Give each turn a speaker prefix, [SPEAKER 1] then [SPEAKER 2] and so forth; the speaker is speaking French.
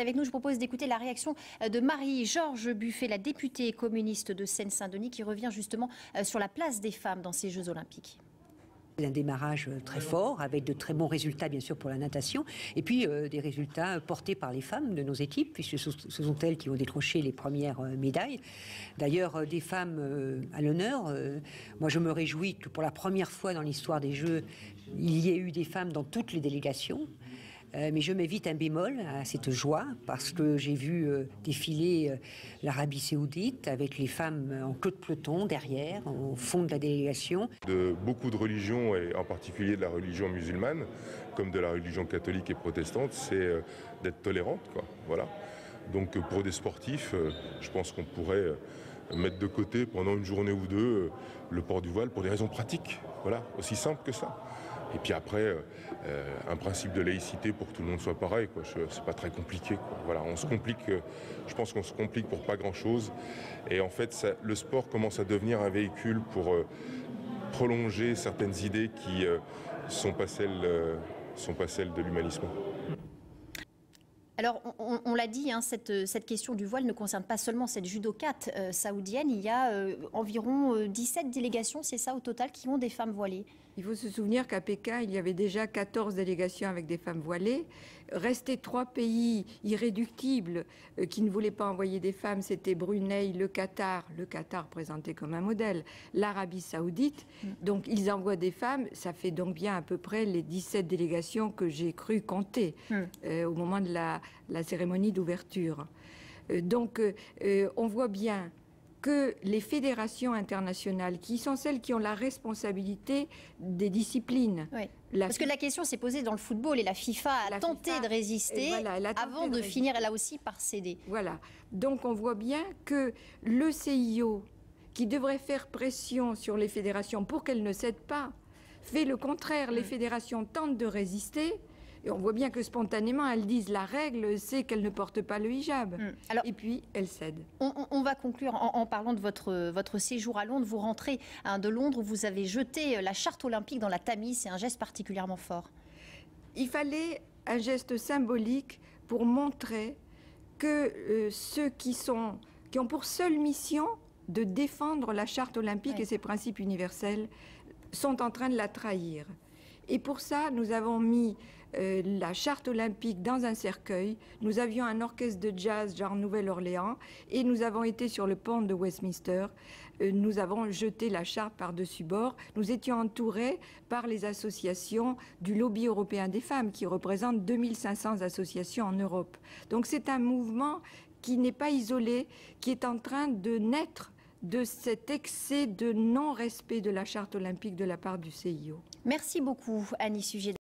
[SPEAKER 1] Avec nous, je propose d'écouter la réaction de Marie-Georges Buffet, la députée communiste de Seine-Saint-Denis, qui revient justement sur la place des femmes dans ces Jeux Olympiques.
[SPEAKER 2] Un démarrage très fort, avec de très bons résultats bien sûr pour la natation, et puis des résultats portés par les femmes de nos équipes, puisque ce sont elles qui ont décroché les premières médailles. D'ailleurs, des femmes à l'honneur. Moi, je me réjouis que pour la première fois dans l'histoire des Jeux, il y ait eu des femmes dans toutes les délégations. Mais je m'évite un bémol à cette joie, parce que j'ai vu défiler l'Arabie Saoudite avec les femmes en queue de peloton derrière, au fond de la délégation.
[SPEAKER 3] De beaucoup de religions, et en particulier de la religion musulmane, comme de la religion catholique et protestante, c'est d'être tolérante, quoi. Voilà. Donc pour des sportifs, je pense qu'on pourrait mettre de côté pendant une journée ou deux le port du voile pour des raisons pratiques. Voilà, aussi simple que ça. Et puis après, un principe de laïcité pour que tout le monde soit pareil, quoi. C'est pas très compliqué, quoi. Voilà, on se complique. Je pense qu'on se complique pour pas grand-chose. Et en fait, le sport commence à devenir un véhicule pour prolonger certaines idées qui sont pas celles de l'humanisme.
[SPEAKER 1] Alors, on l'a dit, hein, cette question du voile ne concerne pas seulement cette judokate saoudienne. Il y a environ 17 délégations, c'est ça, au total, qui ont des femmes voilées.
[SPEAKER 4] Il faut se souvenir qu'à Pékin, il y avait déjà 14 délégations avec des femmes voilées. Restaient 3 pays irréductibles qui ne voulaient pas envoyer des femmes. C'était Brunei, le Qatar présenté comme un modèle, l'Arabie Saoudite. Donc, ils envoient des femmes. Ça fait donc bien à peu près les 17 délégations que j'ai cru compter au moment de la cérémonie d'ouverture. Donc, on voit bien que les fédérations internationales, qui sont celles qui ont la responsabilité des disciplines.
[SPEAKER 1] Oui. Parce que la question s'est posée dans le football et la FIFA a tenté de résister avant de finir, elle a aussi par céder.
[SPEAKER 4] Voilà. Donc on voit bien que le CIO, qui devrait faire pression sur les fédérations pour qu'elles ne cèdent pas, fait le contraire. Les fédérations tentent de résister. Et on voit bien que spontanément, elles disent la règle, c'est qu'elles ne portent pas le hijab. Alors, et puis, elles cèdent.
[SPEAKER 1] On va conclure en parlant de votre séjour à Londres. Vous rentrez de Londres où vous avez jeté la charte olympique dans la Tamise. C'est un geste particulièrement fort.
[SPEAKER 4] Il fallait un geste symbolique pour montrer que ceux qui ont pour seule mission de défendre la charte olympique et ses principes universels sont en train de la trahir. Et pour ça, nous avons mis la charte olympique dans un cercueil. Nous avions un orchestre de jazz genre Nouvelle-Orléans et nous avons été sur le pont de Westminster. Nous avons jeté la charte par-dessus bord. Nous étions entourés par les associations du lobby européen des femmes qui représentent 2500 associations en Europe. Donc c'est un mouvement qui n'est pas isolé, qui est en train de naître de cet excès de non-respect de la charte olympique de la part du CIO.
[SPEAKER 1] Merci beaucoup, Annie Sujet.